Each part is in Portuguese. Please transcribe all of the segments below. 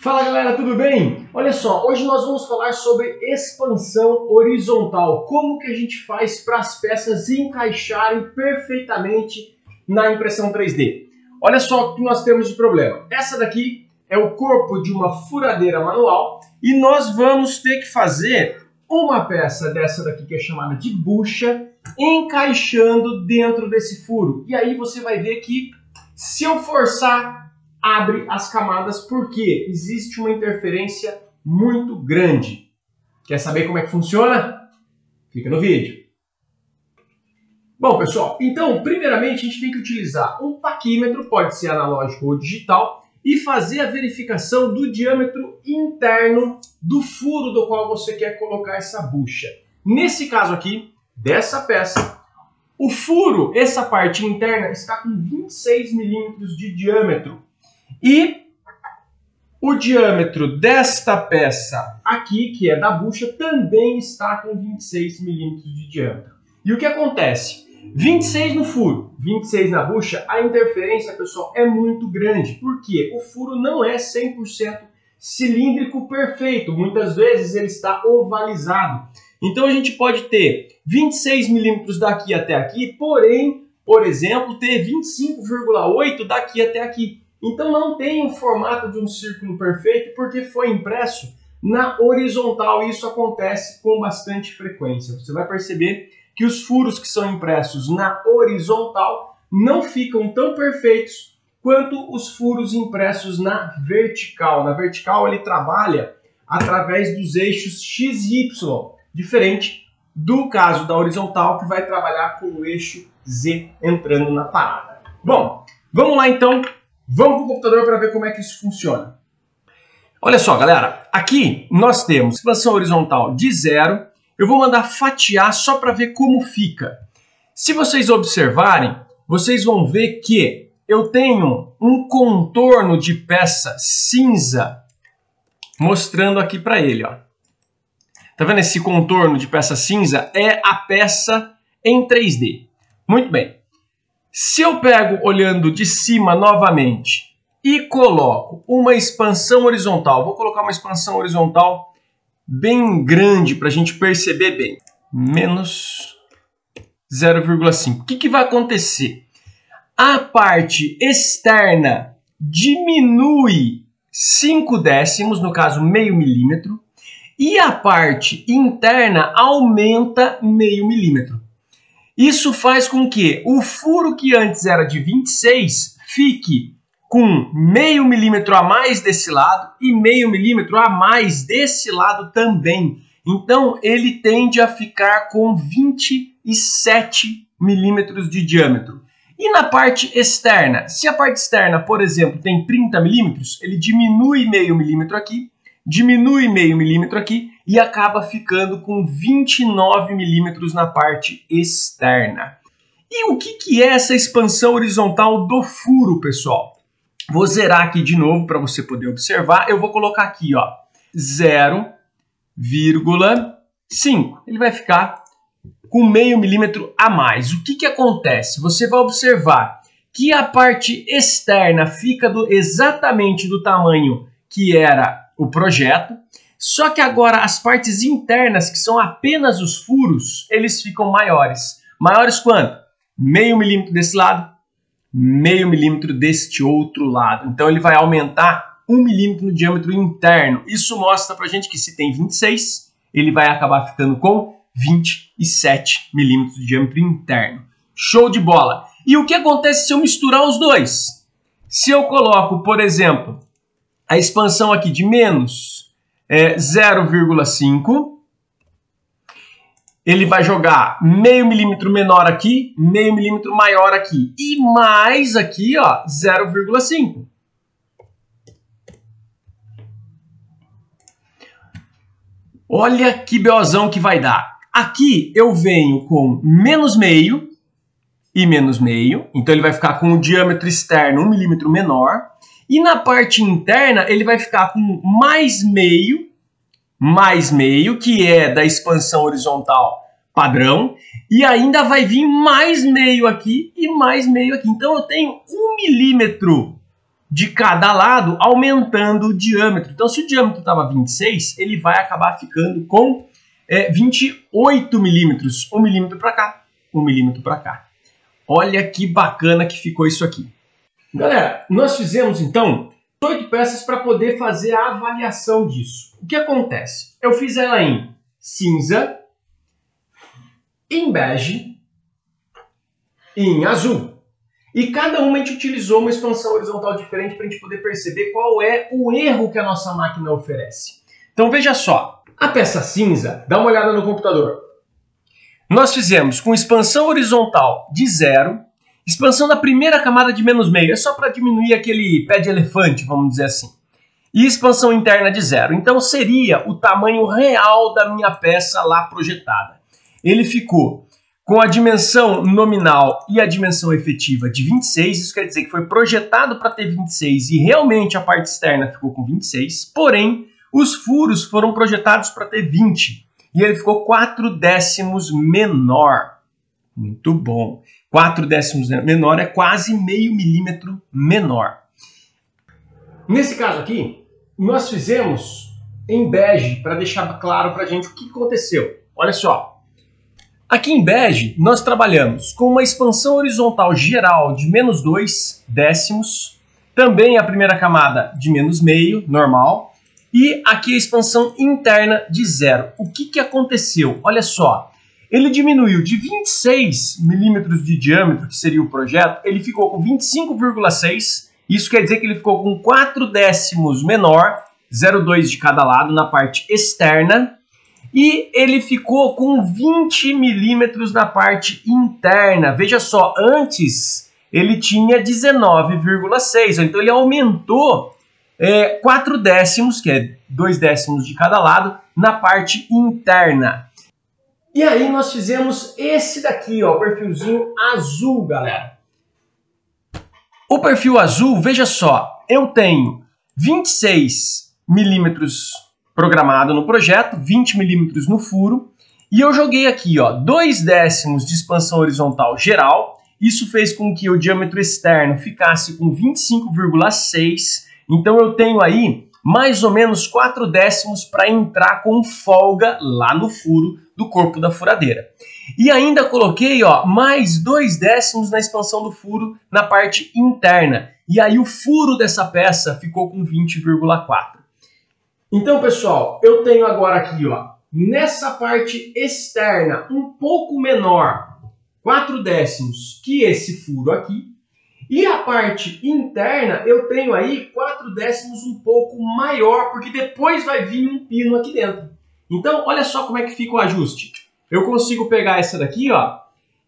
Fala galera, tudo bem? Olha só, hoje nós vamos falar sobre expansão horizontal. Como que a gente faz para as peças encaixarem perfeitamente na impressão 3D. Olha só o que nós temos de problema. Essa daqui é o corpo de uma furadeira manual e nós vamos ter que fazer uma peça dessa daqui que é chamada de bucha encaixando dentro desse furo. E aí você vai ver que se eu forçar, abre as camadas porque existe uma interferência muito grande. Quer saber como é que funciona? Fica no vídeo. Bom, pessoal, então, primeiramente a gente tem que utilizar um paquímetro, pode ser analógico ou digital, e fazer a verificação do diâmetro interno do furo do qual você quer colocar essa bucha. Nesse caso aqui, dessa peça, o furo, essa parte interna, está com 26 milímetros de diâmetro. E o diâmetro desta peça aqui, que é da bucha, também está com 26 milímetros de diâmetro. E o que acontece? 26 no furo, 26 na bucha, a interferência, pessoal, é muito grande. Porque o furo não é 100% cilíndrico perfeito. Muitas vezes ele está ovalizado. Então a gente pode ter 26 milímetros daqui até aqui, porém, por exemplo, ter 25,8 daqui até aqui. Então não tem o formato de um círculo perfeito porque foi impresso na horizontal e isso acontece com bastante frequência. Você vai perceber que os furos que são impressos na horizontal não ficam tão perfeitos quanto os furos impressos na vertical. Na vertical ele trabalha através dos eixos X e Y, diferente do caso da horizontal que vai trabalhar com o eixo Z entrando na parada. Bom, vamos lá então. Vamos para o computador para ver como é que isso funciona. Olha só, galera. Aqui nós temos expansão horizontal de 0. Eu vou mandar fatiar só para ver como fica. Se vocês observarem, vocês vão ver que eu tenho um contorno de peça cinza mostrando aqui para ele. Ó. Tá vendo esse contorno de peça cinza? É a peça em 3D. Muito bem. Se eu pego olhando de cima novamente e coloco uma expansão horizontal, vou colocar uma expansão horizontal bem grande para a gente perceber bem, menos 0,5. O que vai acontecer? A parte externa diminui 5 décimos, no caso meio milímetro, e a parte interna aumenta meio milímetro. Isso faz com que o furo que antes era de 26 fique com meio milímetro a mais desse lado e meio milímetro a mais desse lado também. Então ele tende a ficar com 27 milímetros de diâmetro. E na parte externa, se a parte externa, por exemplo, tem 30 milímetros, ele diminui meio milímetro aqui, diminui meio milímetro aqui e acaba ficando com 29 milímetros na parte externa. E o que é essa expansão horizontal do furo, pessoal? Vou zerar aqui de novo para você poder observar. Eu vou colocar aqui, ó, 0,5. Ele vai ficar com meio milímetro a mais. O que acontece? Você vai observar que a parte externa fica exatamente do tamanho que era o projeto, só que agora as partes internas, que são apenas os furos, eles ficam maiores. Maiores quanto? Meio milímetro desse lado, meio milímetro deste outro lado. Então ele vai aumentar 1 milímetro no diâmetro interno. Isso mostra pra gente que se tem 26, ele vai acabar ficando com 27 milímetros de diâmetro interno. Show de bola! E o que acontece se eu misturar os dois? Se eu coloco, por exemplo, a expansão aqui de menos 0,5, ele vai jogar meio milímetro menor aqui, meio milímetro maior aqui, e mais aqui, ó, 0,5. Olha que beozão que vai dar. Aqui eu venho com menos meio e menos meio, então ele vai ficar com o diâmetro externo 1 milímetro menor. E na parte interna ele vai ficar com mais meio, que é da expansão horizontal padrão, e ainda vai vir mais meio aqui e mais meio aqui. Então eu tenho 1 milímetro de cada lado, aumentando o diâmetro. Então, se o diâmetro estava 26, ele vai acabar ficando com 28 milímetros. 1 milímetro para cá, 1 milímetro para cá. Olha que bacana que ficou isso aqui. Galera, nós fizemos então 8 peças para poder fazer a avaliação disso. O que acontece? Eu fiz ela em cinza, em bege e em azul. E cada uma a gente utilizou uma expansão horizontal diferente para a gente poder perceber qual é o erro que a nossa máquina oferece. Então veja só, a peça cinza, dá uma olhada no computador. Nós fizemos com expansão horizontal de 0, expansão da primeira camada de -0,5, é só para diminuir aquele pé de elefante, vamos dizer assim. E expansão interna de 0. Então seria o tamanho real da minha peça lá projetada. Ele ficou com a dimensão nominal e a dimensão efetiva de 26, isso quer dizer que foi projetado para ter 26 e realmente a parte externa ficou com 26, porém os furos foram projetados para ter 20 e ele ficou 4/10 menor. Muito bom. 4/10 menor é quase meio milímetro menor. Nesse caso aqui, nós fizemos em bege para deixar claro para a gente o que aconteceu. Olha só. Aqui em bege, nós trabalhamos com uma expansão horizontal geral de -2 décimos, também a primeira camada de -0,5, normal, e aqui a expansão interna de 0. O que aconteceu? Olha só, ele diminuiu de 26 milímetros de diâmetro, que seria o projeto, ele ficou com 25,6, isso quer dizer que ele ficou com 4/10 menor, 0,2 de cada lado na parte externa, e ele ficou com 20 milímetros na parte interna. Veja só, antes ele tinha 19,6, então ele aumentou 4/10, que é 2 décimos de cada lado, na parte interna. E aí nós fizemos esse daqui, ó, o perfilzinho azul, galera. O perfil azul, veja só, eu tenho 26 milímetros programado no projeto, 20 milímetros no furo, e eu joguei aqui, ó, 2 décimos de expansão horizontal geral. Isso fez com que o diâmetro externo ficasse com 25,6, então eu tenho aí mais ou menos 4 décimos para entrar com folga lá no furo do corpo da furadeira. E ainda coloquei, ó, mais 2 décimos na expansão do furo na parte interna, e aí o furo dessa peça ficou com 20,4. Então, pessoal, eu tenho agora aqui, ó, nessa parte externa, um pouco menor, 4 décimos, que esse furo aqui. E a parte interna, eu tenho aí 4 décimos um pouco maior, porque depois vai vir um pino aqui dentro. Então, olha só como é que fica o ajuste. Eu consigo pegar essa daqui, ó,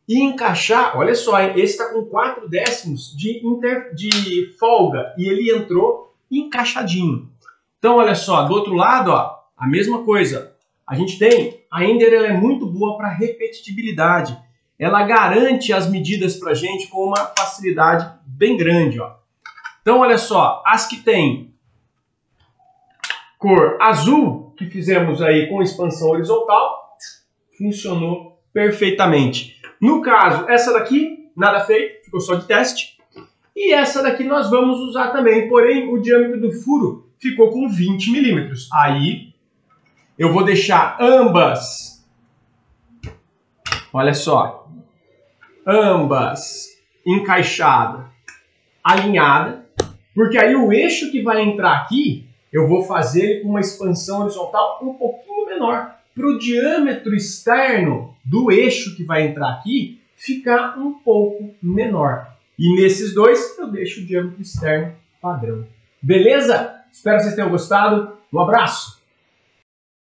e encaixar, olha só, esse está com 4 décimos de folga, e ele entrou encaixadinho. Então, olha só, do outro lado, ó, a mesma coisa. A gente tem, a Ender ela é muito boa para repetitibilidade. Ela garante as medidas para a gente com uma facilidade bem grande, ó. Então, olha só, as que tem cor azul, que fizemos aí com expansão horizontal, funcionou perfeitamente. No caso, essa daqui, nada feito, ficou só de teste. E essa daqui nós vamos usar também, porém o diâmetro do furo ficou com 20 milímetros. Aí eu vou deixar ambas, olha só, ambas encaixadas, alinhadas, porque aí o eixo que vai entrar aqui, eu vou fazer com uma expansão horizontal um pouquinho menor, para o diâmetro externo do eixo que vai entrar aqui ficar um pouco menor. E nesses dois eu deixo o diâmetro externo padrão. Beleza? Espero que vocês tenham gostado. Um abraço!